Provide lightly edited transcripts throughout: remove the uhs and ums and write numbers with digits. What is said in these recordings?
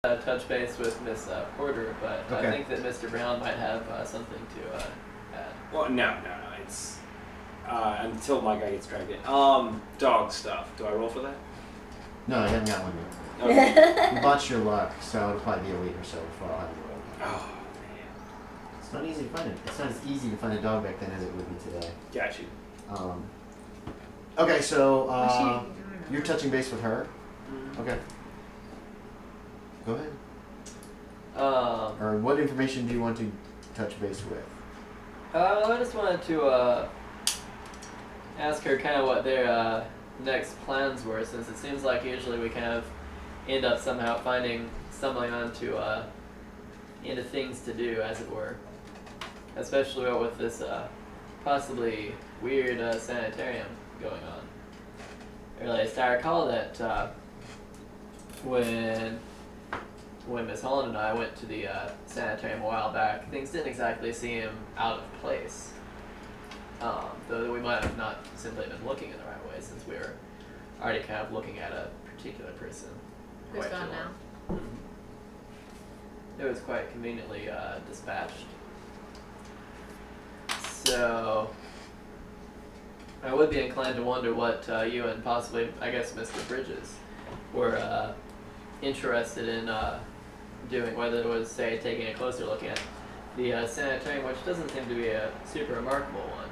touch base with Miss Porter, but Okay. I think that Mr. Brown might have something to add. Well, no. It's until my guy gets dragged in. Dog stuff. Do I roll for that? No, I haven't got one yet. Okay. You botched your luck, so it'll probably be a week or so before I'll have you roll. Oh It's not easy to find it. It's not as easy to find a dog back then as it would be today. man. Got you. Okay, so you're touching base with her. Mm-hmm. Okay. Go ahead. Um, Or what information do you want to touch base with? I just wanted to ask her kind of what their next plans were, since it seems like usually we kind of end up somehow stumbling onto into things to do, as it were. Especially with this possibly weird sanitarium going on. Or at least I recall that when Miss Holland and I went to the sanitarium a while back, things didn't exactly seem out of place. Though we might have not simply been looking in the right way, since we were already kind of looking at a particular person. Who's quite gone too now? long. Mhm. It was quite conveniently dispatched. So I would be inclined to wonder what you and possibly, I guess, Mr. Bridges were interested in doing, whether it was, say, taking a closer look at the sanitarium, which doesn't seem to be a super remarkable one,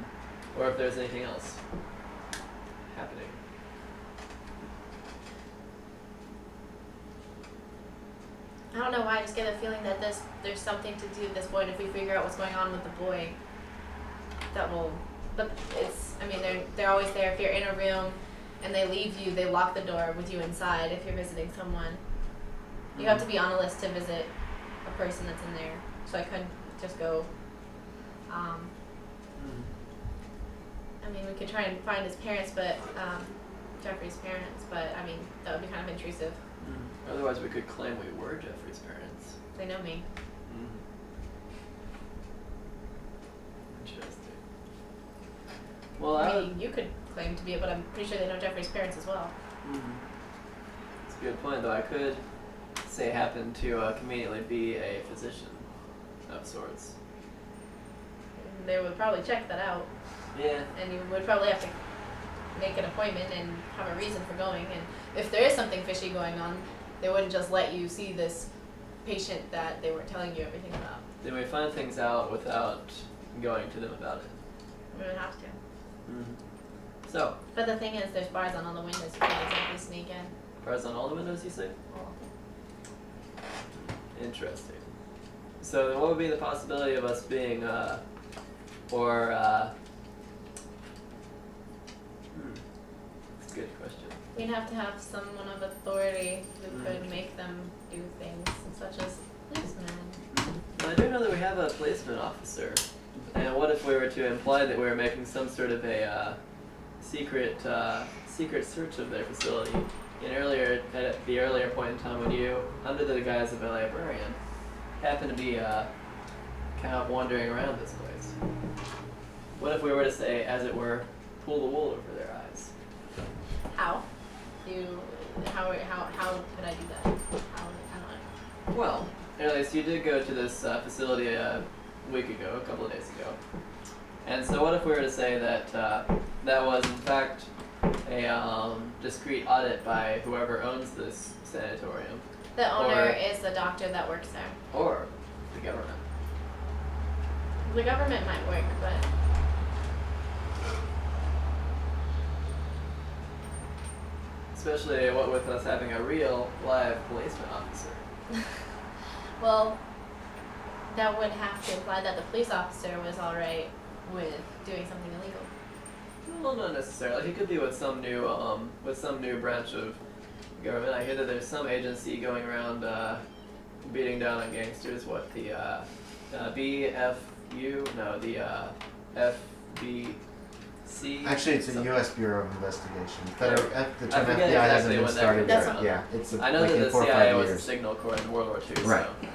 or if there's anything else happening. I don't know why, I just get a feeling that there's something to do at this point if we figure out what's going on with the boy. That will, but they're always there. If you're in a room and they leave you, they lock the door with you inside if you're visiting someone. You have to be on a list to visit a person that's in there, so I couldn't just go. We could try and find his parents, but Jeffrey's parents, but that would be kind of intrusive. Otherwise, we could claim we were Jeffrey's parents. They know me. Interesting. Well, You could claim to be it, but I'm pretty sure they know Jeffrey's parents as well. That's a good point, though. I could say happen to conveniently be a physician of sorts. And they would probably check that out. Yeah. And you would probably have to make an appointment and have a reason for going. And if there is something fishy going on, they wouldn't just let you see this patient that they weren't telling you everything about. Then we find things out without going to them about it. We would have to. So, But the thing is, there's bars on all the windows. You can't exactly sneak in. bars on all the windows, you say? Well, Interesting. So then what would be the possibility of us being, That's a good question. we'd have to have someone of authority who could make them do things, such as policemen. Well, I do know that we have a policeman officer. And what if we were to imply that we were making some sort of a secret search of their facility at the earlier point in time when you, under the guise of a librarian, happened to be kind of wandering around this place? What if we were to say, as it were, pull the wool over their eyes? How? How could I do that? How don't Well, at least you did go to this facility a week ago, a couple of days ago. And so what if we were to say that that was in fact a discreet audit by whoever owns this sanatorium, The owner Or- is the doctor that works there. or the government? The government might work, but Especially what with us having a real live policeman officer. well, that would have to imply that the police officer was alright with doing something illegal. Well, not necessarily. He could be with some new branch of government. I hear that there's some agency going around beating down on gangsters. What, the BFU? No, the FBC. Actually, it's a something. U.S. Bureau of Investigation. The term forget FBI hasn't exactly been when that started comes yet. from. Yeah, it's I know like that in the 4 or 5 CIA was the years. Signal Corps in World War II. Right. So.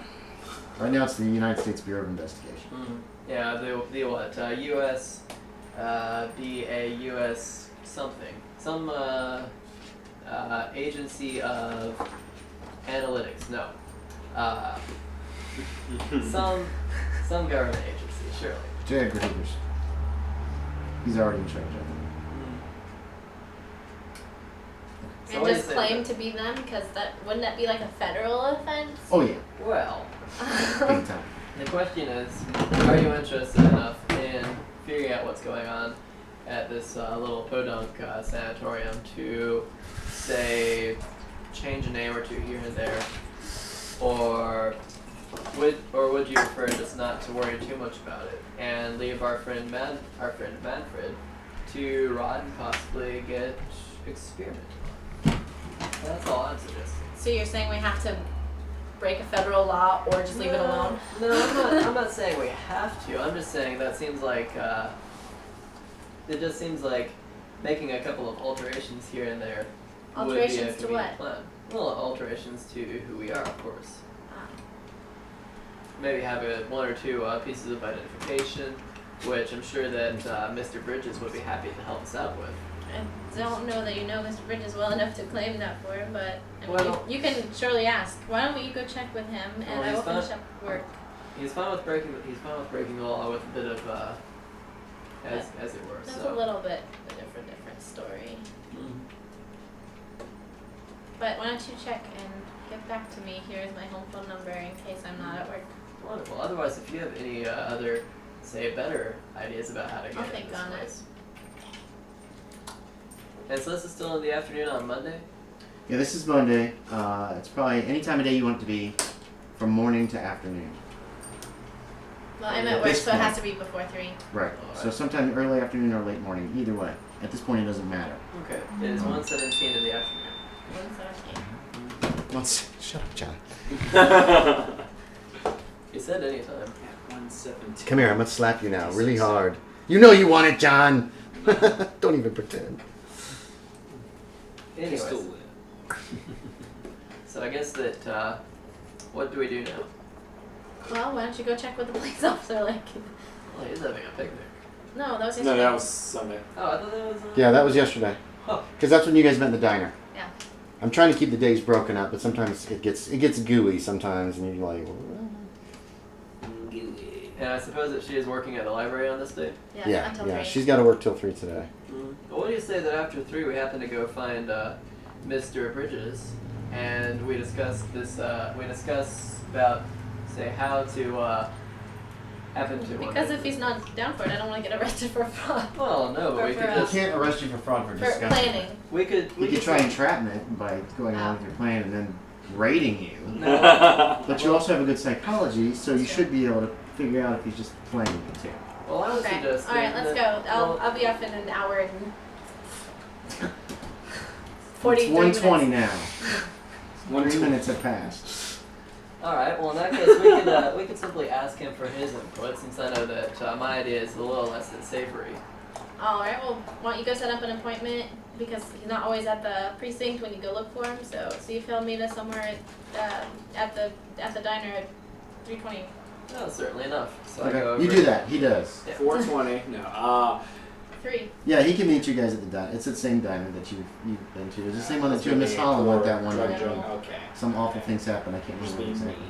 Right now, it's the United States Bureau of Investigation. Yeah, the what? U.S. U.S. something. Some agency of analytics. No. some government agency, surely. J. Edgar Hoover's. He's already in charge of it. So And what do you just say claim about- to be them, because wouldn't that be like a federal offense? Oh yeah, Well, big time. the question is, are you interested enough in figuring out what's going on at this little podunk sanatorium to, say, change a name or two here and there, or would you prefer just not to worry too much about it and leave our friend Manfred to rot and possibly get experimented on? That's all I'm suggesting. So you're saying we have to break a federal law or just leave it alone? No, I'm not saying we have to. I'm just saying that seems like it just seems like making a couple of alterations here and there would be a Alterations to convenient what? plan. Well, alterations to who we are, of course. Ah. Maybe have one or two pieces of identification, which I'm sure that Mr. Bridges would be happy to help us out with. I don't know that you know Mr. Bridges well enough to claim that for him, but I mean, Well- you can surely ask. Why don't you go check with him, and Well, I he's will finish fine. up work. He's fine with breaking the law with a bit of as it were. That's So. a little bit a different story. Mhm. But why don't you check and get back to me? Here's my home phone number in case I'm not at work. Wonderful. Otherwise, if you have any other, say, better ideas about how to get I'll into think this on it. place. And so this is still in the afternoon on Monday? Yeah, this is Monday. It's probably any time of day you want it to be, from morning to afternoon. Well, I'm At at work, this so it has point. to be before 3. Right. So sometime early afternoon or late morning, either way. At this point, it doesn't matter. Okay. It is 1:17 in the afternoon. 1:17. Shut up, John. You said anytime. At 1:17. Come here, I'm gonna slap you now, really hard. You know you want it, John. Don't even pretend. Anyways, Pistol whip. so I guess that, what do we do now? Well, why don't you go check with the police officer? Like, Well, he's having a picnic. no, that was No, yesterday. that was Sunday. Oh, I thought that was... Yeah, that was yesterday. Huh. Because that's when you guys met in the diner. Yeah. I'm trying to keep the days broken up, but sometimes it gets gooey sometimes, and you're like, And I suppose that she is working at the library on this day? Yeah, until 3. she's got to work till 3 today. Well, what do you say that after 3 we happen to go find Mr. Bridges and we discuss this, we discuss about, say, how to happen to Because if he's not down for it, I don't want to get arrested for fraud. Well, no, but Or we for could You just... can't arrest you for fraud for For discussing. planning. We could You could try entrapment by going along with your plan and then raiding you. No. But you also have a good psychology, so you should be able to figure out if he's just playing you too. Well, I would Okay. suggest... Alright, let's go. I'll be off in an hour and 43 It's 1:20 minutes. now. 3 minutes have passed. Alright, well in that case we could simply ask him for his input since I know that my idea is a little less than savory. Alright, well, why don't you go set up an appointment? Because he's not always at the precinct when you go look for him, so see if he'll meet us somewhere at the diner at 3:20. Oh, certainly enough. So I go Okay, over you do that. He does. 4:20. No. 3. Yeah, he can meet you guys at the diner. It's the same diner that you've been to. It's the same one that you and Miss Holland went that one drug night. drunk. Okay. Some awful things happen. I can't Just remember me. exactly.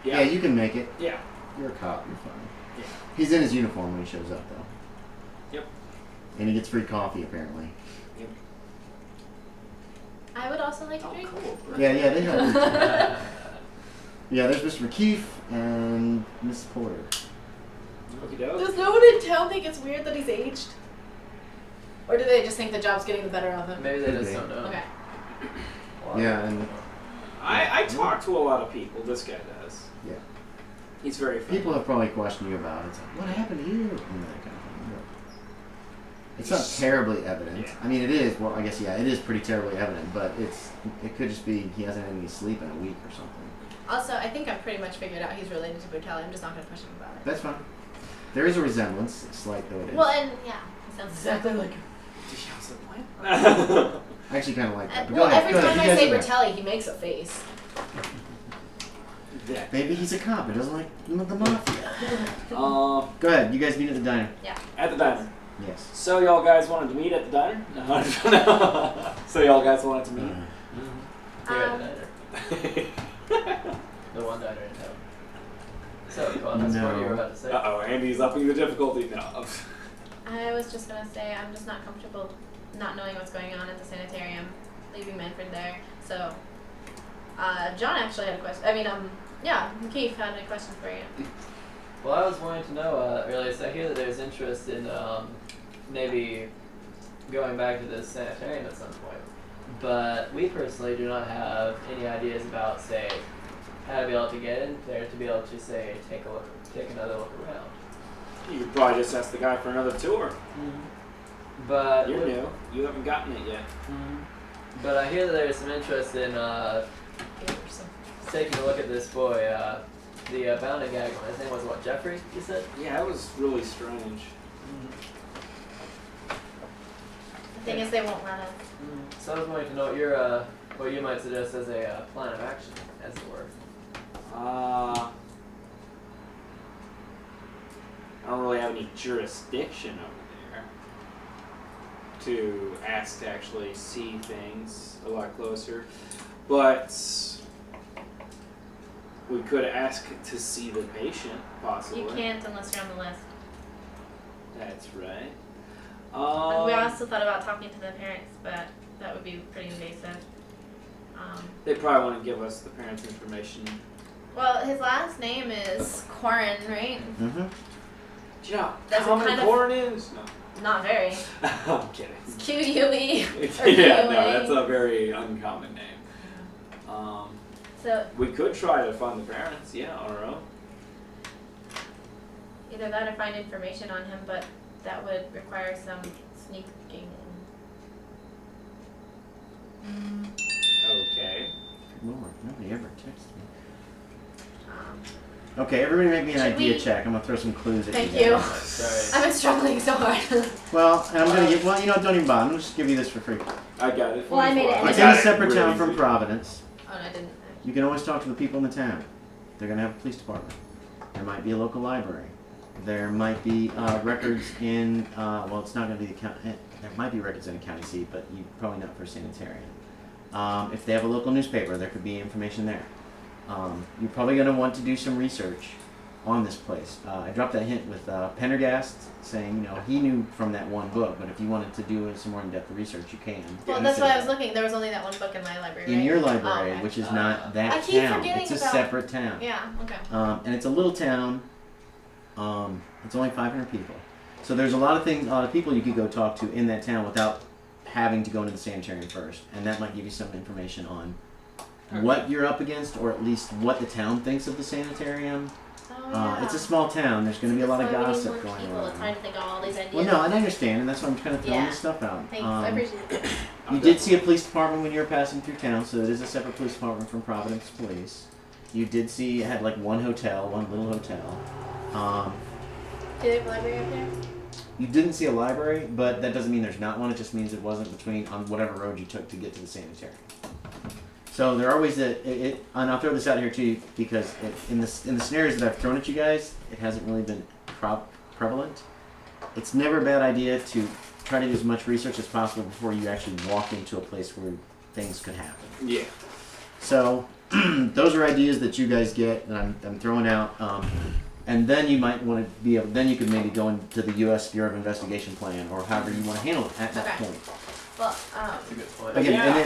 Yeah. Yeah, you can make it. Yeah. You're a cop. You're fine. Yeah. He's in his uniform when he shows up, though. Yep. And he gets free coffee, apparently. I would also like to Oh, drink. cool. Yeah, they help you. Yeah, there's Mr. McKeefe and Miss Porter. Okie doke. Does no one in town think it's weird that he's aged? Or do they just think the job's getting the better of him? Maybe they Could just be. don't know. Okay. Well, Yeah, and I talk to a lot of people. This guy does. yeah, He's very friendly. people have probably questioned you about it. It's like, what happened here? And that kind of thing. But it's not terribly evident. Yeah. I mean, it is. Well, I guess it is pretty terribly evident. But it could just be he hasn't had any sleep in a week or something. Also, I think I've pretty much figured out he's related to Brutali. I'm just not going to push him about it. That's fine. There is a resemblance, slight though it is. Well, and yeah, he sounds exactly like him. I actually kind of like that. But go Well, ahead, every go ahead, time you I guys say are right. Brutali, he makes a face. Maybe he's a cop. He doesn't like the mafia. Uh, Go ahead. You guys meet at the diner. at the diner. Yes. So y'all guys wanted to meet at the diner? No. So y'all guys wanted to meet? Here at the Um, diner. diner in town. So, go on, that's what you were about to say. Uh-oh, Andy's upping the difficulty now. I was just gonna say I'm just not comfortable not knowing what's going on at the sanitarium, leaving Manfred there. So, John actually had a question. McKeefe had a question for you. Well, I was wanting to know, earlier, so I hear that there's interest in maybe going back to this sanitarium at some point. But we personally do not have any ideas about, say, how to be able to get in there, to be able to, say, take another look around. You could probably just ask the guy for another tour. Mm-hmm. But you're new. You haven't gotten it yet. Mm-hmm. But I hear that there's some interest in taking a look at this boy, the bound and gag one. His name was what, Jeffrey, you said? Yeah, it was really strange. Mm-hmm. The thing is, they won't run us. Mm-hmm. So I was wanting to know what you might suggest as a plan of action, as it were. I don't really have any jurisdiction over there to ask to actually see things a lot closer, but we could ask to see the patient, possibly. You can't unless you're on the list. That's right. We also thought about talking to the parents, but that would be pretty invasive. They probably want to give us the parents' information. Well, his last name is Quarren, right? Mm-hmm. Do you know That's how a many kind of- corn is? No. Not very. I'm kidding. It's Q-U-E. or Yeah, no, Q-U-A. that's a very uncommon name. So We could try to find the parents, yeah, on our own. either that or find information on him, but that would require some sneaking. Okay. Lord, nobody ever texted me. Um, Okay, everybody make me an Should idea we- check. I'm gonna throw some clues at Thank you. you. guys. Sorry. I've been struggling so hard. Well, and I'm gonna give. Well, you know, don't even bother. I'll just give you this for free. I got it. Well, I made it. I It's got in a it separate really town from easy. Providence. Oh, no, I didn't. You can always talk to the people in the town. They're gonna have a police department. There might be a local library. There might be records in. Well, it's not gonna be the county. There might be records in a county seat, but you probably not for a sanitarium. If they have a local newspaper, there could be information there. You're probably gonna want to do some research on this place. I dropped that hint with Pendergast, saying, you know, he knew from that one book, but if you wanted to do some more in-depth research, you can. Well, that's why I was looking. There was only that one book in my library, In right? your Oh, library, okay. which is not that I keep town. forgetting It's a about- separate town. Yeah, okay. And it's a little town. It's only 500 people. So there's a lot of people you could go talk to in that town without having to go into the sanitarium first. And that might give you some information on what you're up against, or at least what the town thinks of the sanitarium. Oh, yeah. It's a small town. There's going to be a lot of That's why we need gossip more going people. It's hard on. to think of all these ideas. Well, no, and I understand, and that's why I'm kind of throwing Yeah. this stuff out. Thanks, I appreciate it. You did see a police department when you were passing through town, so it is a separate police department from Providence Police. You did see it had like one little hotel. Do they have a library up there? You didn't see a library, but that doesn't mean there's not one. It just means it wasn't on whatever road you took to get to the sanitarium. So there are ways that and I'll throw this out here too, because in the scenarios that I've thrown at you guys, it hasn't really been prevalent. It's never a bad idea to try to do as much research as possible before you actually walk into a place where things could happen. Yeah. So those are ideas that you guys get that I'm throwing out. And then you might want to be able, then you could maybe go into the U.S. Bureau of Investigation plan, or however you want to handle it at that Okay. point. Well, That's a good point. Again, Yeah. and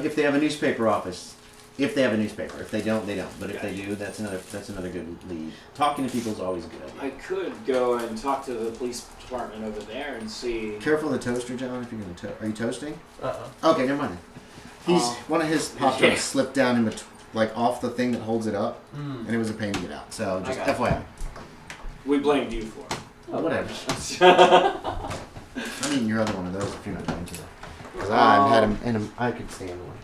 if they have a newspaper office, if they have a newspaper, if they don't, they don't. But if they do, that's another good lead. Talking to people is always a good idea. I could go and talk to the police department over there and see. Careful of the toaster, John. If you're gonna are you toasting? Uh-oh. Okay, never mind. He's one of his pop tarts Yeah. slipped down in between, like off the thing that holds it up, Mm. and it was a pain to get out. So just I got it. FYI. We blamed you for it. Whatever. I'm eating your other one of those if you're not going to. Because I've had them, and I could stand one.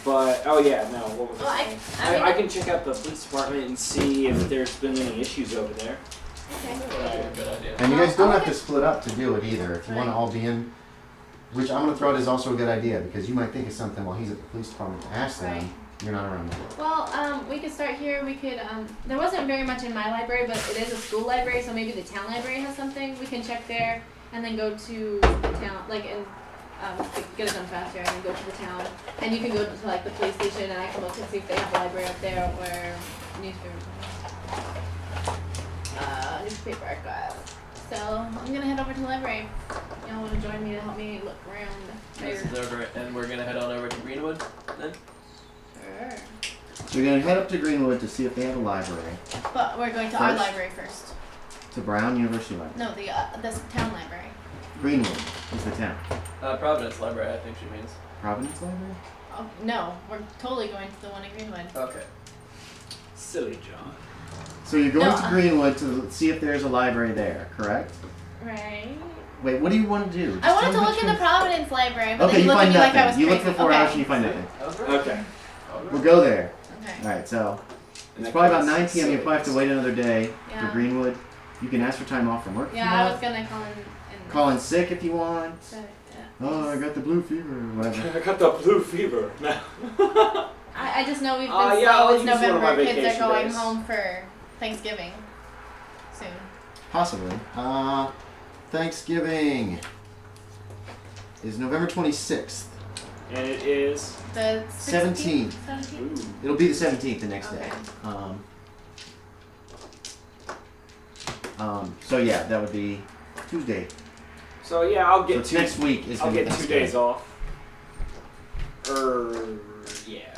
But oh yeah, no. What was Well, I I- saying? I I can check out the police department and see if there's been any issues over there. okay. That's a good idea. And you guys don't have Okay. to split up to do it either. If you want to all be in, which I'm going to throw out is also a good idea, because you might think of something while he's at the police department to ask them. Right. You're not around the world. Well, we could start here. We could, there wasn't very much in my library, but it is a school library, so maybe the town library has something. We can check there and then go to the town, like in get it done faster and then go to the town. And you can go to like the police station and I can look and see if they have a library up there or newspapers. Newspaper archive. So I'm gonna head over to the library. Y'all wanna join me to help me look around This there? is over, and we're gonna head on over to Greenwood then. Sure. So you're gonna head up to Greenwood to see if they have a library. But we're going to our First? library first. To Brown University Library. No, the town library. Greenwood is the town. Providence Library, I think she means. Providence Library? Oh, no, we're totally going to the one in Greenwood. Okay. Silly John. So you're going No, to Greenwood to see if there's a library there, correct? Right. Wait, what do you want to do? I wanted Just to tell me look in the what Providence library, but Okay, then you you looked at find me like I was nothing. You look crazy. for 4 okay. hours and you find nothing. That was right. Okay. We'll go there. Okay. Alright, so In it's that probably about case, 9 p.m. You probably have to wait another day for Yeah. Greenwood. You can ask for time off from work if you Yeah, I want. was gonna call in. Call in sick if you want. But, yeah. Oh, I got the blue fever or whatever. I got the blue fever. No. I just know we've been Yeah, slow. I'll It's use one of my November. Kids are vacation going days. home for Thanksgiving soon. Possibly. Thanksgiving is November 26th. And it is. The 17th. 17th. Ooh. It'll be the 17th the next day. Mm. So yeah, that would be Tuesday. So yeah, I'll So get it's next week is I'll gonna be get 2 Thanksgiving. days off. Yeah.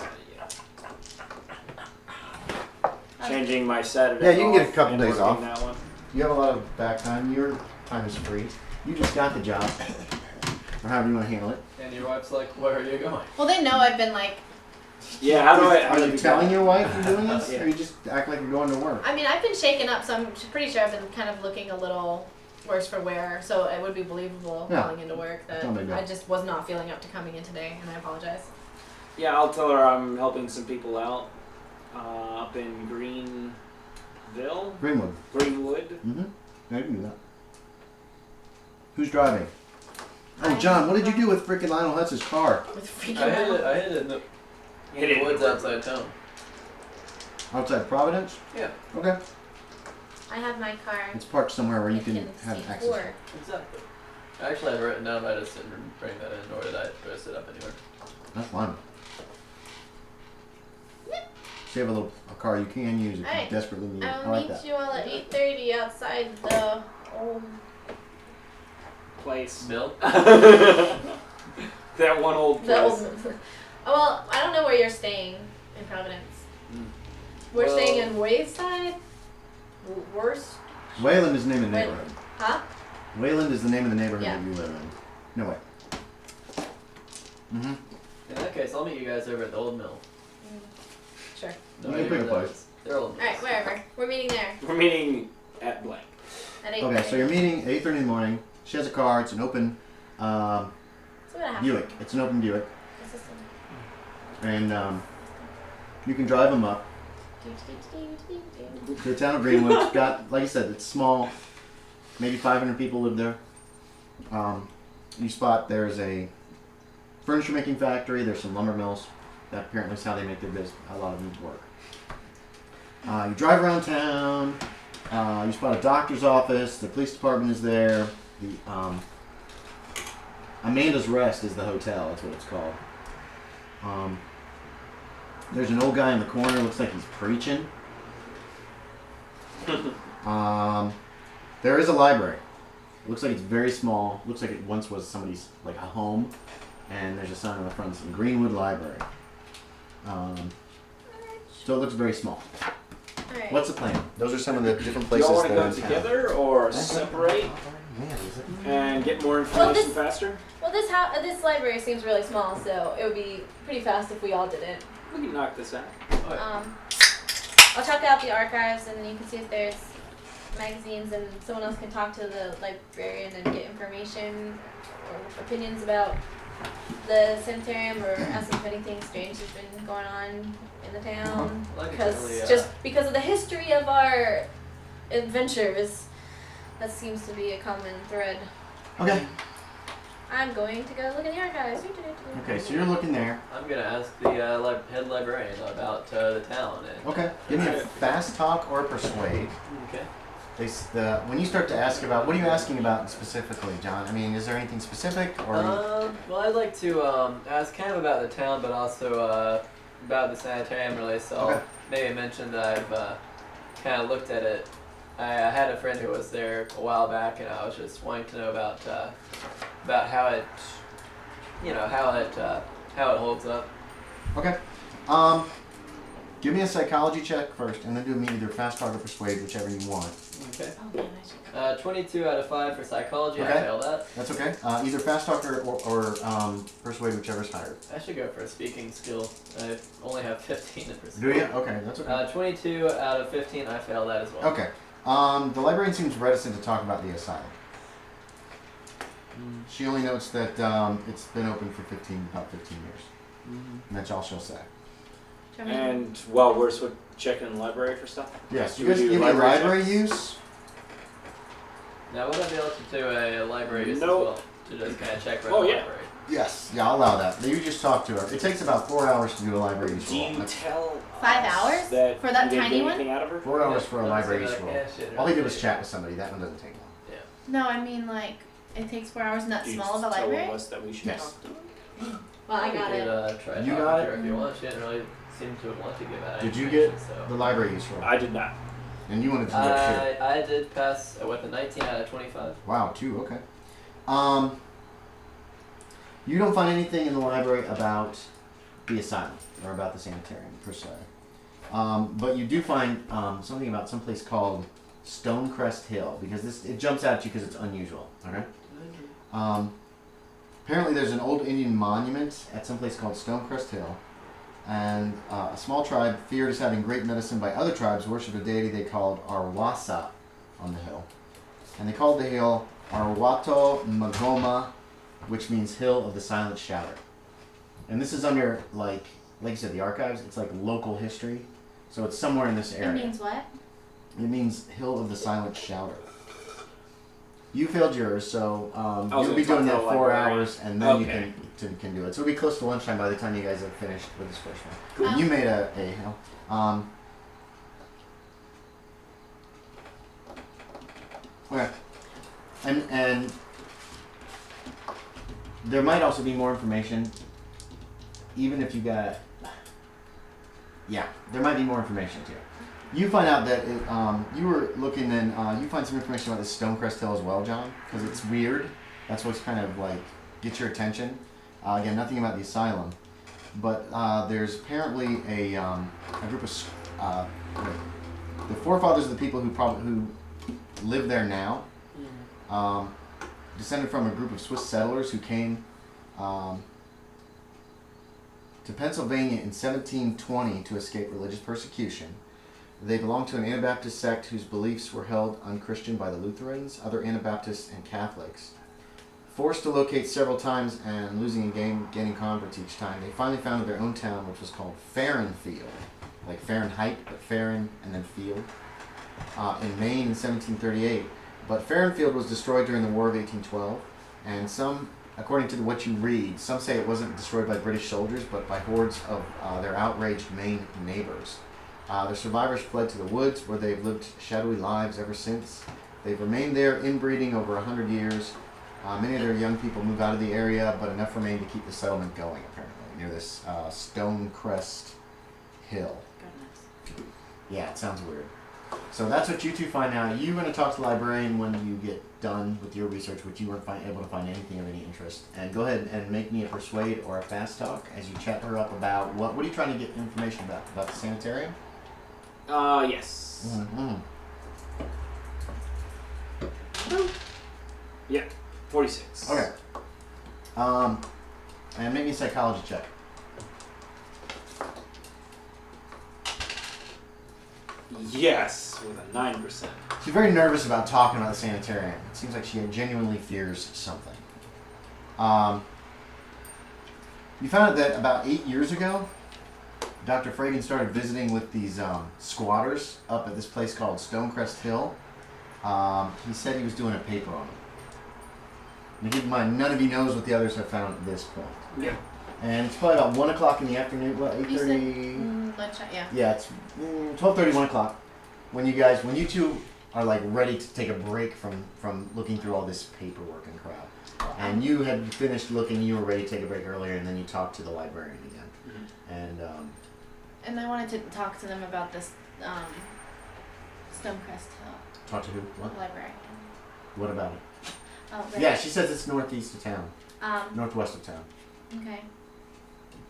Changing my Saturday. Yeah, you can get a off couple and days working off. That one. You have a lot of back time. Your time is free. You just got the job, or however you want to handle it. And your wife's like, where are you going? Well, they know I've been like. Yeah. How do I? Are you telling your wife you're doing this, Yeah. or you just act like you're going to work? I mean, I've been shaken up, so I'm pretty sure I've been kind of looking a little worse for wear. So it would be believable Yeah. calling into work that Don't make that. I just was not feeling up to coming in today, and I apologize. Yeah, I'll tell her I'm helping some people out up in Greenville, Greenwood. Greenwood. Mm-hmm. Yeah, you can do that. Who's driving? Oh, John, what did you do with freaking Lionel Hutz's car? With freaking I hid out. it. I hid it in the, Hit it in the woods river. outside town. Outside Providence? Yeah. Okay. I have my car. It's parked somewhere where you can have see access. for. Exactly. Actually, I have it written down, but I just didn't bring that in, or did I post it up anywhere? That's fine. So you have a car you can use if Alright. you desperately need it. I I'll like meet that. you all at 8:30 outside the old. Place. Mill? That one old The place. old. Oh, well, I don't know where you're staying in Providence. Mm. We're Well- staying in Wayside. Worst. Wayland is the name of the Wayland. neighborhood. Huh? Wayland is the name of the neighborhood Yeah. that you live in. No way. Mm-hmm. In that case, I'll meet you guys over at the old mill. Sure. No You can idea pick a where that place. is. They're old. Alright, wherever. We're meeting there We're meeting at blank. at 8:30. Okay, so you're meeting at 8:30 in the morning. She has a car. It's an open It's about half. Buick. It's an open Buick. This is And you can drive them up to the town of Greenwood. It's got, like I said, it's small. Maybe 500 people live there. You spot there's a furniture making factory. There's some lumber mills. That apparently is how they make their business. A lot of them work. You drive around town. You spot a doctor's office. The police department is there. The Amanda's Rest is the hotel. That's what it's called. There's an old guy in the corner. Looks like he's preaching. There is a library. Looks like it's very small. Looks like it once was somebody's, like, a home. And there's a sign on the front that says Greenwood Library. So it looks very small. Alright. What's the plan? Those are some of the different Do places y'all want to that are go in town. together or separate and get more information this- faster? Well, this library seems really small, so it would be pretty fast if we all did it. We can knock this out. I'll check out the archives, and then you can see if there's magazines, and someone else can talk to the librarian and get information or opinions about the sanitarium, or ask if anything strange has been going on in the town. Well, I could Because definitely, just because of the history of our adventures, that seems to be a common thread. Okay. I'm going to go look in the archives. Okay, so you're looking there. I'm gonna ask the head librarian about the town. And, Okay. Give me a fast talk or persuade. Okay. when you start to ask about, what are you asking about specifically, John? I mean, is there anything specific, or? Well, I'd like to ask kind of about the town, but also about the sanitarium, really. So Okay. I'll maybe mention that I've kind of looked at it. I had a friend who was there a while back, and I was just wanting to know about how it, how it holds up. Okay. Give me a psychology check first, and then do me either fast talk or persuade, whichever you want. Okay. Oh man, I should. 22 out of 5 for psychology. Okay. I failed that. That's okay. Either fast talk or persuade, whichever's higher. I should go for a speaking skill. I only have 15 in persuade. Do you? Okay, that's okay. 22 out of 15. I failed that as well. Okay. The librarian seems reticent to talk about the asylum. She only notes that it's been open for about 15 years. And that's all she'll say. And while we're checking in the library for stuff? Yes, Do you we guys do give me library library checks? use? Now, would I be able to do a library use Nope. as well? To just kind of check around Oh, the yeah. library. Yes, yeah, I'll allow that. You just talk to her. It takes about 4 hours to do a library use Do roll. you tell 5 us hours? that For that you didn't tiny get one? anything out of her? 4 hours for a Yeah, library let's use say roll. like, yeah, shit, All they did right. was chat with somebody. That one doesn't take long. No, I mean like it takes 4 hours in that Do you small of a tell library. us that we should Yes. talk to her? Well, I You got could, it. try You talking got to it? her if you want. She didn't really seem to want to give out any Did you get information, the library use roll? I did not. And you wanted to do it too. I did pass with a 19 out of 25. Wow, 2, okay. You don't find anything in the library about the asylum or about the sanitarium per se. But you do find something about some place called Stonecrest Hill, because it jumps out at you because it's unusual. Okay. Apparently, there's an old Indian monument at some place called Stonecrest Hill, and a small tribe, feared as having great medicine by other tribes, worshipped a deity they called Arwasa on the hill, and they called the hill Arwato Magoma, which means Hill of the Silent Shouter. And this is under like you said, the archives. It's like local history, so it's somewhere in this It area. means what? It means Hill of the Silent Shouter. You failed yours, so was you'll be gonna doing talk that to the 4 librarian. hours, and then Okay. you can do it. So it'll be close to lunchtime by the time you guys have finished with this first one. Cool. You made a hill. Okay. And there might also be more information, even if you got. Yeah, there might be more information too. You find out that you were looking, and you find some information about this Stonecrest Hill as well, John, because it's weird. That's what's kind of like gets your attention. Again, nothing about the asylum, but there's apparently a group of the forefathers of the people who live there now, descended from a group of Swiss settlers who came to Pennsylvania in 1720 to escape religious persecution. They belonged to an Anabaptist sect whose beliefs were held unchristian by the Lutherans, other Anabaptists, and Catholics. Forced to locate several times and losing and gaining converts each time, they finally founded their own town, which was called Fahrenfield, like Fahrenheit, but Farren and then Field, in Maine in 1738. But Fahrenfield was destroyed during the War of 1812, and some, according to what you read, some say it wasn't destroyed by British soldiers, but by hordes of their outraged Maine neighbors. Their survivors fled to the woods, where they've lived shadowy lives ever since. They've remained there, inbreeding over 100 years. Many of their young people move out of the area, but enough remain to keep the settlement going, apparently, near this Stonecrest Hill. Goodness. Yeah, it sounds weird. So that's what you two find out. You're going to talk to the librarian when you get done with your research, which you weren't able to find anything of any interest. And go ahead and make me a persuade or a fast talk as you chat her up about what are you trying to get information about? About the sanitarium? Yes. Mm-hmm. Yeah. 46. Okay. And make me a psychology check. Yes, with a 9%. She's very nervous about talking about the sanitarium. It seems like she genuinely fears something. You found out that about 8 years ago, Dr. Fragan started visiting with these squatters up at this place called Stonecrest Hill. He said he was doing a paper on them. And keep in mind, none of you knows what the others have found at this point. Yeah. And it's probably about 1 o'clock in the afternoon. What, 8:30? Lunchtime, yeah. Yeah, it's 12:30, 1 o'clock. When you two are like ready to take a break from looking through all this paperwork and crap. And you had finished looking, you were ready to take a break earlier, and then you talked to the librarian again. Mm-hmm. And I wanted to talk to them about this Stonecrest Hill Talk to who? What? librarian. What about it? Oh, right. Yeah, she says it's northeast of town, Um. northwest of town. Okay.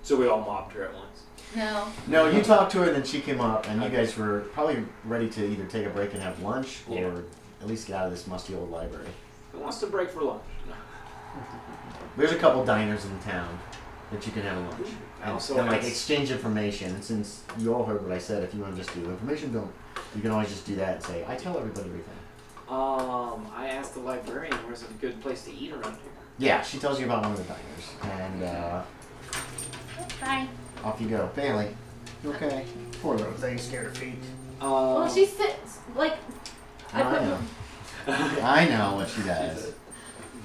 So we all mobbed her at once. No. No, you talked to her, and then she came up, and you Okay. guys were probably ready to either take a break and have lunch, or Yeah. at least get out of this musty old library. Who wants to break for lunch? There's a couple diners in town that you can have lunch. And Also kind of like nice. exchange information. And since you all heard what I said, if you want to just do information dump, you can always just do that and say, I tell everybody everything. I asked the librarian where's a good place to eat around here. Yeah, she tells you about one of the diners. And Bye. off you go. Bailey. You okay? Poor little thing, scared her feet. Well, she sits like. I know. I know what she does.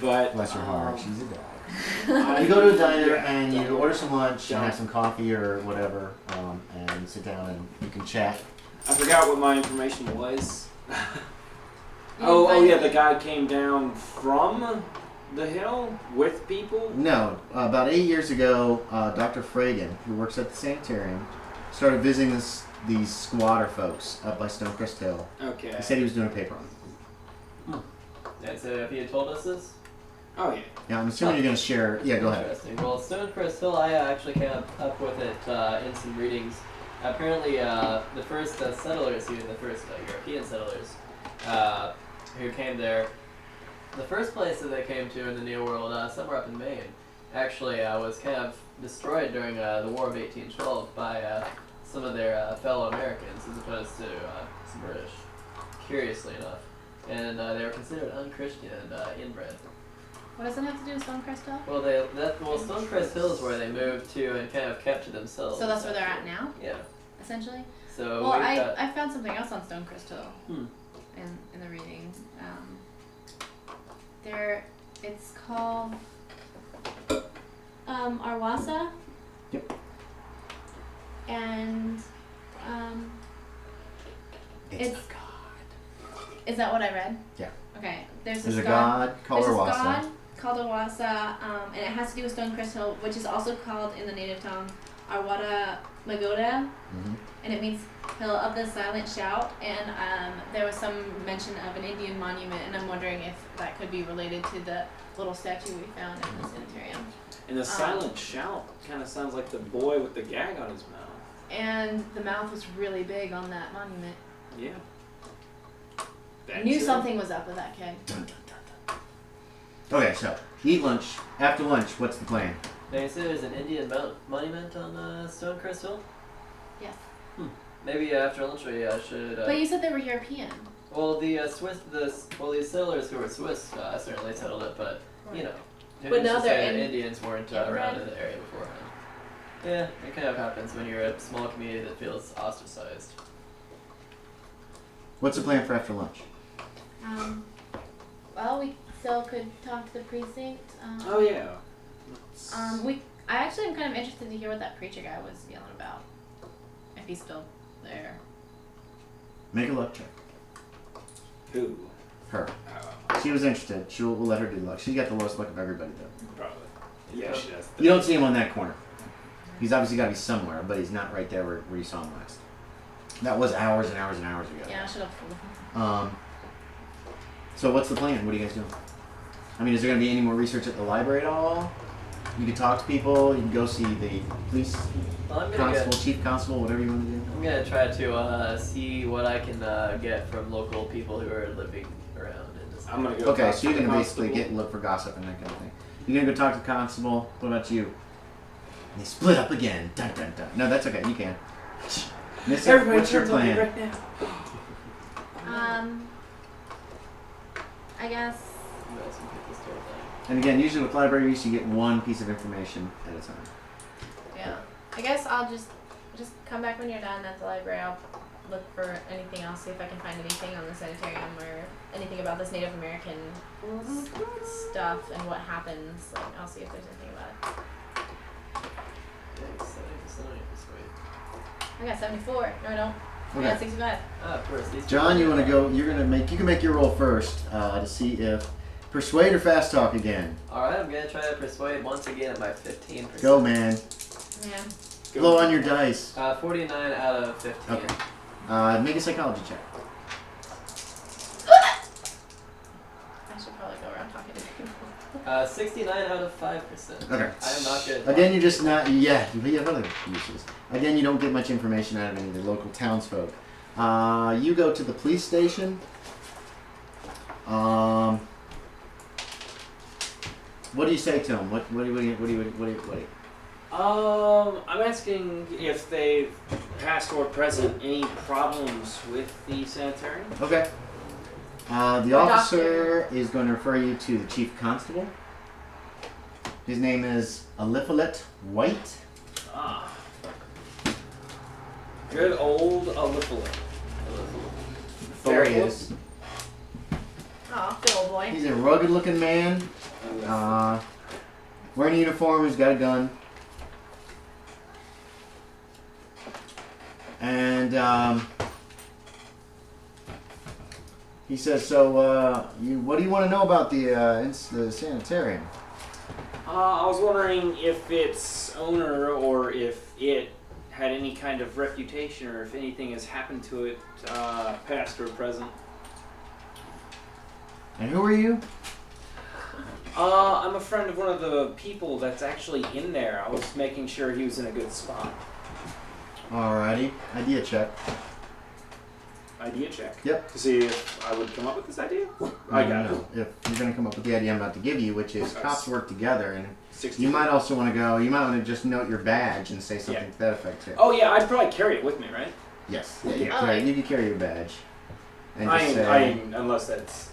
But Bless her heart. She's a dog. I- You go to a diner and you order some lunch and have some coffee or whatever, and sit down and you can chat. I forgot what my information was. You oh find- yeah, the guy came down from the hill with people. No, about 8 years ago, Dr. Fragan, who works at the sanitarium, started visiting these squatter folks up by Stonecrest Hill. Okay. He said he was doing a paper on them. And so if you had told us this? Oh yeah. Yeah, I'm assuming you're going to share. Yeah, go ahead. Interesting. Well, Stonecrest Hill, I actually came up with it in some readings. Apparently, the first settlers here, the first European settlers who came there, the first place that they came to in the New World, somewhere up in Maine, actually was kind of destroyed during the War of 1812 by some of their fellow Americans as opposed to some British, curiously enough. And they were considered unchristian and inbred. What does it have to do with Stonecrest Hill? Well, Stonecrest Hill is where they moved to and kind of kept to themselves. So that's where they're at now, Yeah. essentially. So Well, we've got, I found something else on Stonecrest Hill Hmm. in the reading. It's called Arwasa. Yep. And It's it's is that what I read? Yeah. Okay. There's There's this a god called There's this Arwasa. god called Arwasa, and it has to do with Stonecrest Hill, which is also called in the native tongue Arwada Magoda, Mhm. and it means Hill of the Silent Shout. And there was some mention of an Indian monument, and I'm wondering if that could be related to the little statue we found in the sanitarium. And the silent shout kind of sounds like the boy with the gag on his mouth. And the mouth was really big on that monument. Yeah. I knew something was up with that kid. Dun, dun, dun, dun. Okay, so eat lunch. After lunch, what's the plan? now you said there's an Indian monument on Stonecrest Hill? Yes. Maybe after lunch we should. But you said they were European. Well, the these settlers who were Swiss certainly settled it, but you know, But who's now to say they're that in- Indians weren't inbred? around in the area beforehand. Yeah, it kind of happens when you're a small community that feels ostracized. What's the plan for after lunch? Well, we still could talk to the precinct. Oh yeah. I actually am kind of interested to hear what that preacher guy was yelling about. If he's still there. Make a luck check. Who? Her. Oh, She was interested. We'll let her do luck. She's got the lowest luck of everybody, though. probably. Yeah, she does. You don't see him on that corner. He's obviously got to be somewhere, but he's not right there where you saw him last. That was hours and hours and hours ago. Yeah, I should have. So what's the plan? What are you guys doing? I mean, is there going to be any more research at the library at all? You can talk to people. You can go see the police Well, I'm gonna constable, chief constable, whatever you want to do. I'm gonna try to see what I can get from local people who are living around in this. I'm gonna go. Okay, talk so to you're the going to basically constable. look for gossip and that kind of thing. You're going to go talk to the constable. What about you? They split up again. Dun, dun, dun. No, that's okay. You can. Nissa, Everybody what's your turns on me plan? right now. I guess. You guys can get this sort of thing. And again, usually with libraries, you get one piece of information at a time. Yeah. I guess I'll just come back when you're done at the library. I'll look for anything else, see if I can find anything on the sanitarium or anything about this Native American stuff and what happens. Like, I'll see if there's anything about it. Thanks, 70% is great. I got 74. No, I don't. Okay. Yeah, 65. Oh, of course. These John, you people want to go? You're gonna make. You can make your roll first to see if persuade or fast talk again. Alright, I'm gonna try to persuade once again at my 15%. Go, man. Yeah. Blow on your dice. 49 out of 15. Okay. Make a psychology check. I should probably go around talking to people. 69 out of 5%. Okay. I am not good. Again, you're just not. Yeah, you have other uses. Again, you don't get much information out of any of the local townsfolk. You go to the police station. What do you say to them? What do you? I'm asking if they've past or present any problems with the sanitarium. Okay. The officer is going to refer you to the chief constable. His name is Eliphalet White. Ah. Good old Eliphalet. There he is. Aw, good old boy. He's a rugged-looking man. Wearing a uniform. He's got a gun. And he says, "So, what do you want to know about the sanitarium?" I was wondering if its owner or if it had any kind of reputation or if anything has happened to it, past or present. And who are you? I'm a friend of one of the people that's actually in there. I was making sure he was in a good spot. Alrighty, idea check. Idea check. Yep. To see if I would come up with this idea? I got it. If you're going to come up with the idea I'm about to give you, which is Okay. cops work together, and 60. you might also want to go. You might want to just note your badge and say something Yeah. to that effect too. Oh yeah, I'd probably carry it with me, right? Yes. Yeah, you, Yeah. can carry, you can carry your badge. And I just ain't, unless that's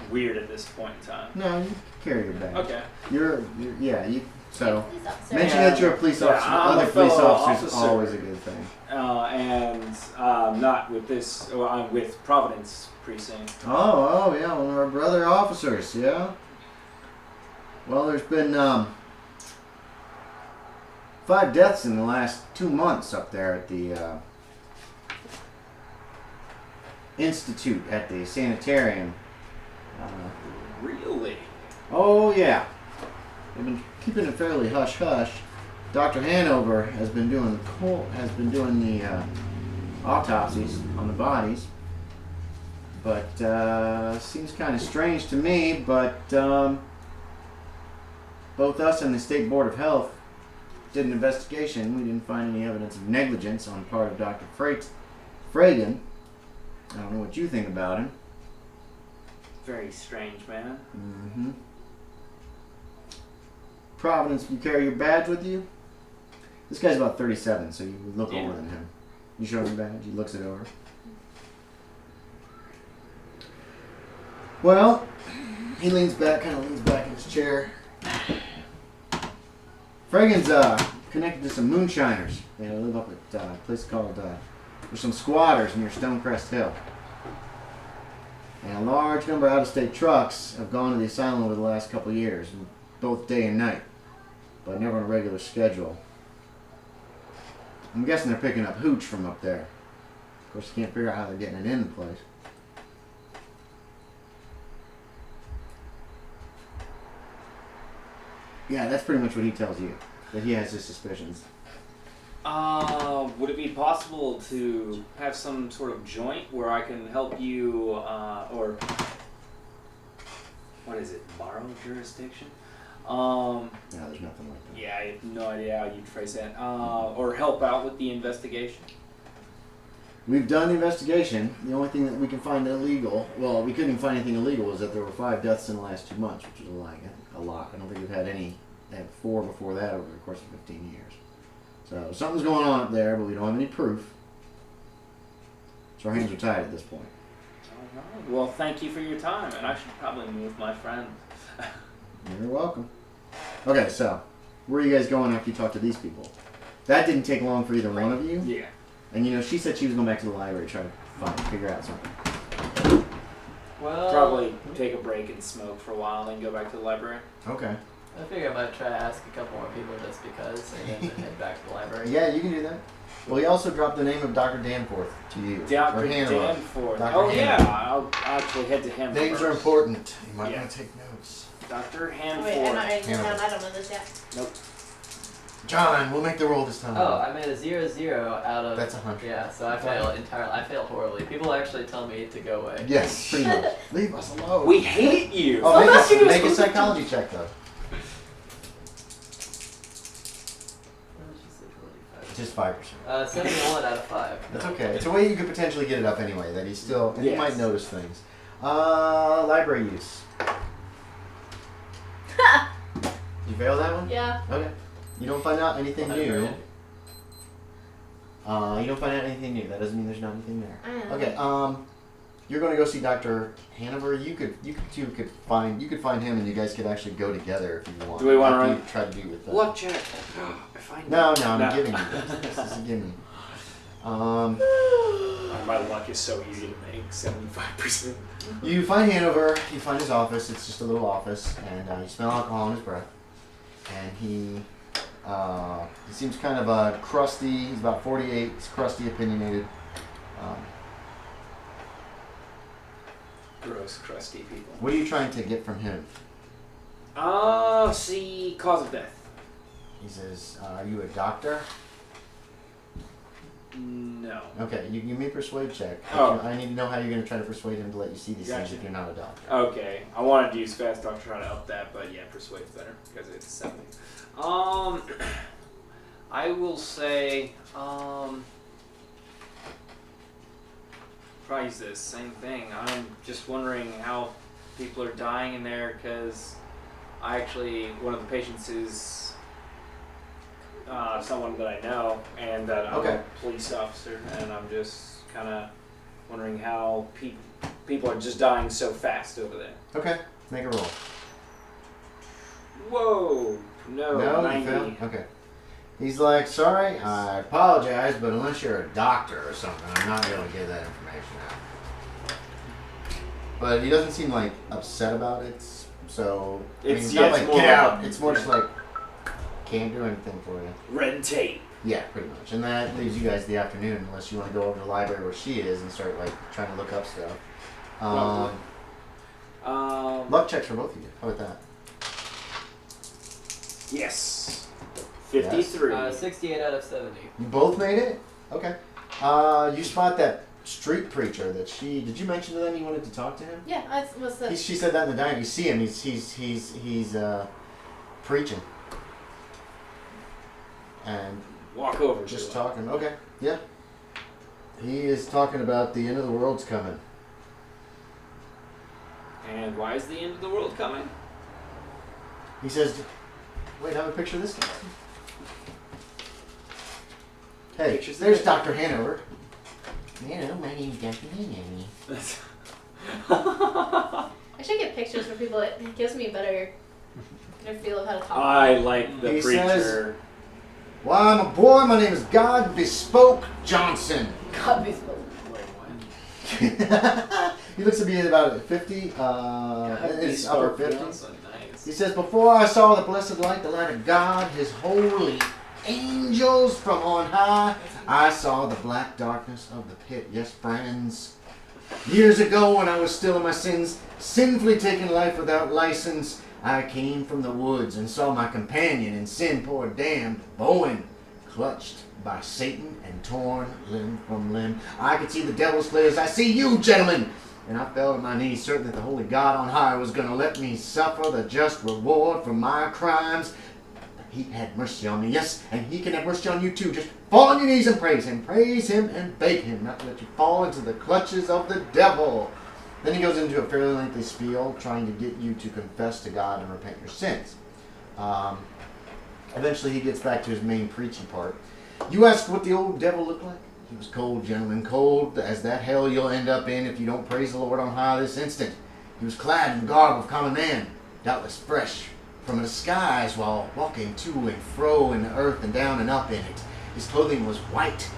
weird at this point in time. No, you can carry your badge. Okay. You're yeah. So Police officer. mention Yeah. that you're a police Yeah, officer. I'm Other a police fellow officers is officer. always a good thing. And not with this. Well, I'm with Providence Precinct. Oh yeah, one of our brother officers. Yeah. Well, there's been 5 deaths in the last 2 months up there at the institute at the sanitarium. Really? Oh yeah, they've been keeping it fairly hush hush. Dr. Hanover has been doing the autopsies on the bodies, but seems kind of strange to me. But both us and the State Board of Health did an investigation. We didn't find any evidence of negligence on the part of Dr. Fragan. I don't know what you think about him. Very strange, man. Mm-hmm. Providence, you carry your badge with you? This guy's about 37, so you look Yeah. older than him. You show him the badge, he looks it over. Well, he kind of leans back in his chair. Fragan's connected to some moonshiners. They live up at a place called, there's some squatters near Stonecrest Hill. And a large number of out-of-state trucks have gone to the asylum over the last couple of years, both day and night, but never on a regular schedule. I'm guessing they're picking up hooch from up there. Of course, you can't figure out how they're getting it in the place. Yeah, that's pretty much what he tells you, that he has his suspicions. Would it be possible to have some sort of joint where I can help you, or what is it, borrow jurisdiction? No, there's nothing like that. Yeah, I have no idea how you'd phrase that. Or help out with the investigation. We've done the investigation. The only thing that we can find illegal, well, we couldn't even find anything illegal, is that there were 5 deaths in the last 2 months, which is a lot. I don't think we've had any. They had 4 before that over the course of 15 years. So something's going on up there, but we don't have any proof. So our hands are tied at this point. Oh, no. Well, thank you for your time, and I should probably move my friend. You're welcome. Okay, so where are you guys going after you talk to these people? That didn't take long for either one of you. Yeah. And she said she was going back to the library to try to figure out something. Well, Probably take a break and smoke for a while, then go back to the library. Okay. I figure I might try to ask a couple more people just because, and then head back to the library. Yeah, you can do that. Well, he also dropped the name of Dr. Danforth to you. Dr. Or Hanover. Danforth. Dr. Oh, Hanover. yeah. I'll actually head to him Names first. are important. You might Yeah. want to take notes. Dr. Oh, Hanford. wait, I'm not writing this Hanover. down. I don't know this yet. Nope. John, we'll make the roll this time. Oh, I made a 0-0 out of. That's 100. Yeah, so I failed entirely. I failed horribly. People actually tell me to go away. Yes, pretty much. Leave us alone. We hate you. Oh, Unless you make a was- psychology check, though. Just 5%. 71 out of 5. That's okay. It's a way you could potentially get it up anyway, that he's still, and he Yes. might notice things. Library use. You failed that one? Yeah. Okay. You don't find out anything new. Library. You don't find out anything new. That doesn't mean there's not anything there. I know. Okay. You're going to go see Dr. Hanover. You could find him, and you guys could actually go together if you want. Do we wanna After run- you try to do with that. Luck check. If I No, I'm No. giving you this. This is a gimme. My luck is so easy to make. 75%. You find Hanover. You find his office. It's just a little office, and you smell alcohol in his breath. And he seems kind of crusty. He's about 48. He's crusty, opinionated. Gross, crusty people. What are you trying to get from him? See, cause of death. He says, "Are you a doctor?" No. Okay, you give me a persuade check. Oh. I need to know how you're going to try to persuade him to let you see these things Gotcha. if you're not a doctor. Okay, I wanted to use fast talk to try to up that, but yeah, persuade's better because it's 70. I will say, probably the same thing. I'm just wondering how people are dying in there because one of the patients is someone that I know and that I'm Okay. a police officer, and I'm just kind of wondering how people are just dying so fast over there. Okay, make a roll. Whoa! No, No, you 90. failed? Okay. He's like, "Sorry, I apologize, but unless you're a doctor or something, I'm not going to give that information out." But he doesn't seem like upset about it, so It's- not yeah, it's like more get like- out. It's more just like can't do anything for you. Red tape. Yeah, pretty much. And that leaves you guys the afternoon, unless you want to go over to the library where she is and start like trying to look up stuff. Probably. Luck checks for both of you. How about that? Yes. 53. 68 out of 70. You both made it? Okay. You spot that street preacher that she. Did you mention to them you wanted to talk to him? Yeah, what's the... She said that in the dining. You see him. He's preaching. And Walk over. just to him. talking. Okay. Yeah. He is talking about the end of the world's coming. And why is the end of the world coming? He says, "Wait, I have a picture of this guy." Hey, Pictures of there's it. Dr. Hanover. Hello, my name's Dr. Hanover. I should get pictures for people. It gives me a better feel of how to talk. I like the He preacher. says- "Why, my boy, my name is God Bespoke Johnson." God be spoken. Wait, what? He looks to be about 50, it's upper Bespoke 50s. Johnson, nice. He says, "Before I saw the blessed light, the light of God, his holy angels from on high, I saw the black darkness of the pit." Yes, friends. Years ago, when I was still in my sins, sinfully taking life without license, I came from the woods and saw my companion in sin, poor damned Bowen, clutched by Satan and torn limb from limb. I could see the devil's flares. I see you, gentlemen. And I fell to my knees, certain that the holy God on high was going to let me suffer the just reward for my crimes. But he had mercy on me, yes, and he can have mercy on you too. Just fall on your knees and praise him and beg him not to let you fall into the clutches of the devil. Then he goes into a fairly lengthy spiel trying to get you to confess to God and repent your sins. Eventually he gets back to his main preaching part. You ask what the old devil looked like? He was cold, gentlemen, cold as that hell you'll end up in if you don't praise the Lord on high this instant. He was clad in the garb of common man, doubtless fresh from the skies while walking to and fro in the earth and down and up in it. His clothing was white,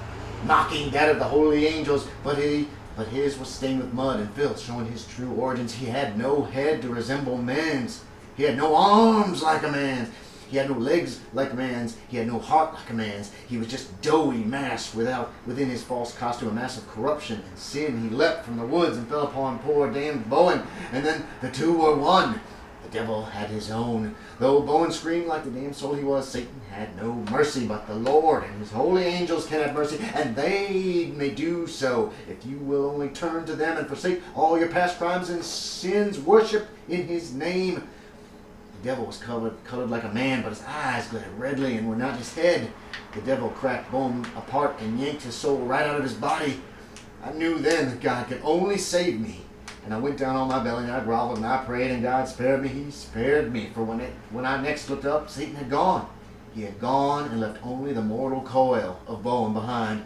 mocking that of the holy angels, but his was stained with mud and filth, showing his true origins. He had no head to resemble men's. He had no arms like a man's. He had no legs like a man's. He had no heart like a man's. He was just doughy mass within his false costume, a mass of corruption and sin. He leapt from the woods and fell upon poor damned Bowen, and then the two were one. The devil had his own. Though Bowen screamed like the damn soul he was, Satan had no mercy, but the Lord and his holy angels can have mercy, and they may do so if you will only turn to them and forsake all your past crimes and sins, worship in his name. The devil was colored like a man, but his eyes glittered redly and were not in his head. The devil cracked Bowen apart and yanked his soul right out of his body. I knew then that God could only save me. And I went down on my belly and I groveled and I prayed, and God spared me. He spared me. For when I next looked up, Satan had gone. He had gone and left only the mortal coil of Bowen behind.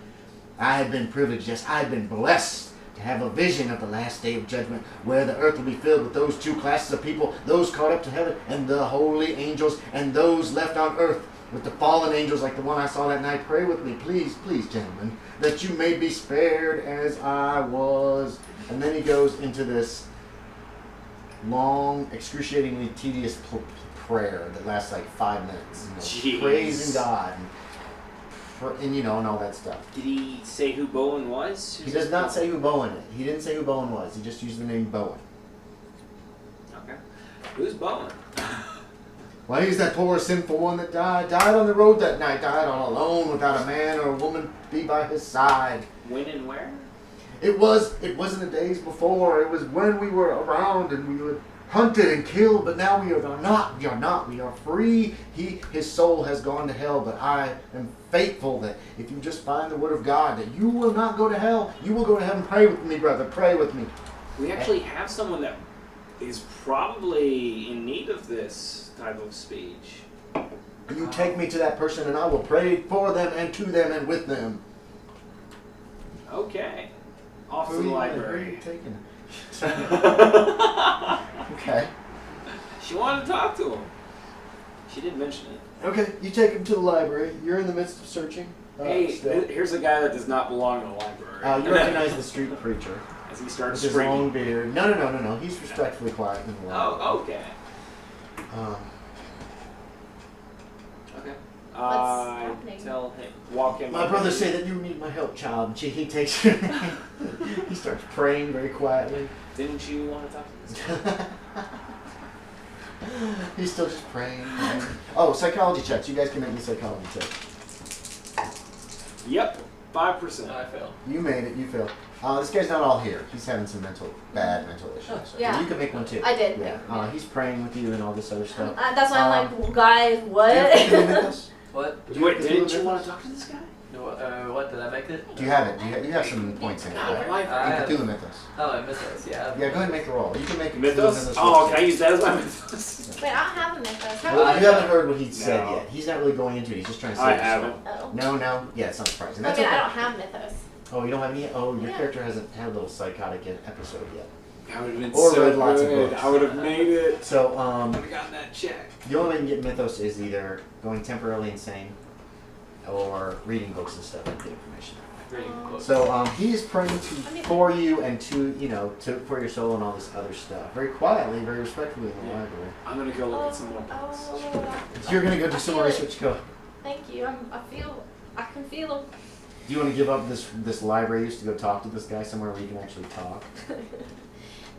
I had been privileged, yes, I had been blessed to have a vision of the last day of judgment, where the earth will be filled with those two classes of people, those caught up to heaven and the holy angels, and those left on earth with the fallen angels like the one I saw that night. Pray with me, please, please, gentlemen, that you may be spared as I was. And then he goes into this long, excruciatingly tedious prayer that lasts like 5 minutes. You know, praising God and all that stuff. Did he say who Bowen was? He does not say who Bowen is. He didn't say who Bowen was. He just used the name Bowen. Okay. Who's Bowen? Well, he's that poor sinful one that died on the road that night, died all alone without a man or a woman to be by his side. When and where? It wasn't the days before. It was when we were around and we were hunted and killed, but now we are not. We are not. We are free. His soul has gone to hell, but I am faithful that if you just find the word of God, that you will not go to hell. You will go to heaven. Pray with me, brother. Pray with me. We actually have someone that is probably in need of this type of speech. You take me to that person and I will pray for them and to them and with them. Okay. Off to the library. Okay. She wanted to talk to him. She didn't mention it. Okay, you take him to the library. You're in the midst of searching. Hey, here's a guy that does not belong in a library. You recognize the street preacher. As he starts with his screaming. long beard. No. He's respectfully quiet in the library. Oh, okay. Okay. I happening? tell him, walk him. My brothers say that you need my help, child. He takes he starts praying very quietly. Didn't you want to talk to this guy? He's still just praying. Oh, psychology checks. You guys can make me psychology check. Yep, 5%. I failed. You made it. You failed. This guy's not all here. He's having some bad mental issues. Yeah. You can make one too. I did. Yeah. He's praying with you and all this other stuff. That's why I'm like, well, guys, what? Do you have Cthulhu Mythos? What? Wait, didn't you want to talk to this guy? No, what did I make it? Do you have it? You have some points in it, right? Cthulhu Mythos. Oh, I missed those. Yeah. Yeah, go ahead and make a roll. You can make a Mythos? Cthulhu Mythos. Oh, can I use that as my mythos? Wait, I don't have a mythos. Well, you haven't heard what he said No. yet. He's not really going into it. He's just trying to say I his haven't. Oh. No. Yeah, it's not surprising. I That's mean, I okay. don't have mythos. Oh, you don't have any? Oh, your Yeah. character hasn't had a little psychotic episode yet. That would have been Or so read lots of good. books. I would have made it. So, I would have gotten that check. the only way you can get Mythos is either going temporarily insane or reading books and stuff and get information. Reading books. So, he is praying for you and for your soul and all this other stuff. Very quietly, very respectfully in the library. I'm going to go look at some more books. So you're going to go do some more research. Go. Thank you. I can feel him. Do you want to give up this library use to go talk to this guy somewhere where you can actually talk?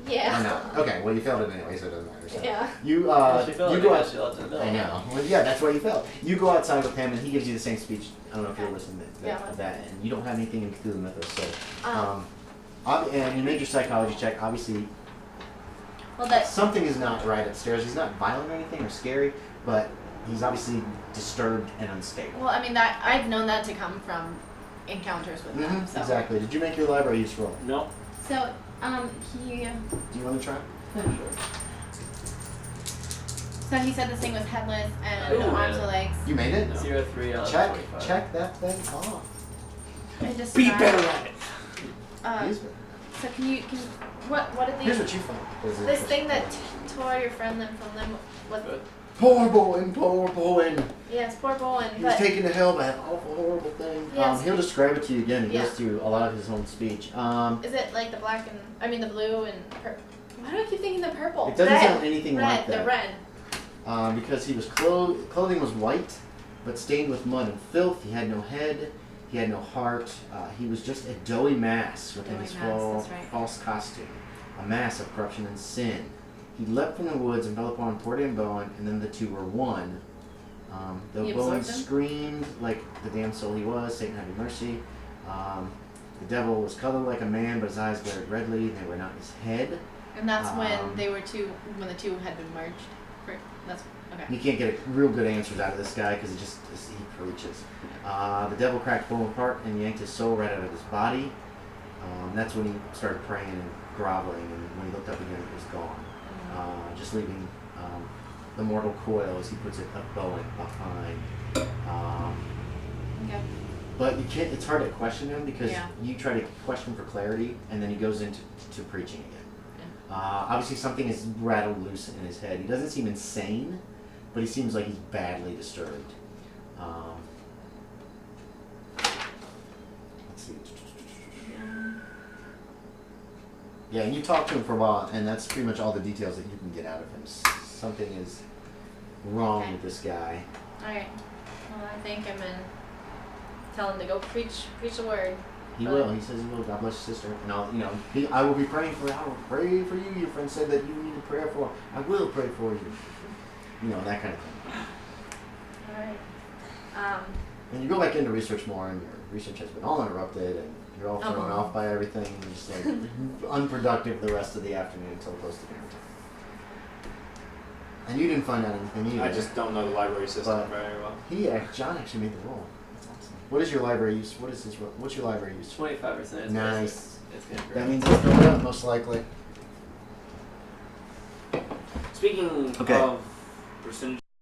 Yeah. Or no? Okay, well you failed it anyway, so it doesn't matter. So. Yeah. You She failed you go because out. she left in the middle. I know. Well, yeah, that's why you failed. You go outside with him, and he gives you the same speech. I don't know if you're listening to that, and you don't have anything in Cthulhu Mythos, so. And you made your psychology check. Obviously, something is not right upstairs. He's not violent or anything or scary, but he's obviously disturbed and unstable. Well, I mean that I've known that to come from encounters with them. So. Exactly. Did you make your library use roll? No. So, he. Do you want to try? Yeah, sure. So he said this thing was headless and no Ooh, arms yeah. or legs. You made it. 03 out of Check 25. that thing off. It just Be better at it. So what did Here's these? what you found. This thing that tore your friend limb from them. What? Good. Poor Bowen. Yes, poor Bowen. He was But taken to hell by an awful, horrible thing. Yes. He'll describe it to you again. He Yeah. goes through a lot of his own speech. is it like the black and the blue and purple? Why do I keep thinking the purple? It doesn't red. sound anything red, like that. The red. because he was clothing was white, but stained with mud and filth. He had no head. He had no heart. He was just a doughy mass within Doughy his mass, that's right. false costume, a mass of corruption and sin. He leapt from the woods and fell upon Portia and Bowen, and then the two were one. Though He Bowen absorbed them? screamed like the damn soul he was, Satan have mercy. The devil was colored like a man, but his eyes glared redly. They were not his head. And that's when Um, when the two had been merged. That's okay. You can't get real good answers out of this guy because he preaches. The devil cracked Bowen apart and yanked his soul right out of his body. That's when he started praying and groveling, and when he looked up again, it was gone. Just leaving the mortal coil, as he puts it, of Bowen behind. Okay. But you can't. It's hard to question him because Yeah. you try to question for clarity, and then he goes into preaching again. Obviously, something is rattled loose in his head. He doesn't seem insane, but he seems like he's badly disturbed. Let's see. Yeah, and you talk to him for a while, and that's pretty much all the details that you can get out of him. Something is wrong Okay. with this guy. All right. Well, I thank him and tell him to go preach the word. He will. He says he will. God bless your sister. And I will be praying for you. I will pray for you. Your friend said that you need prayer for. I will pray for you. That kind of thing. All right. And you go back into research more, and your research has been all interrupted, and you're all thrown off by everything, and just like unproductive the rest of the afternoon until close to dinner time. And you didn't find out anything either. I just don't know the library system But very well. John actually made the roll. That's awesome. What is your library use? What's your library use? 25%. Nice. It's good for That means it's going up, most likely. Speaking Okay. of percentages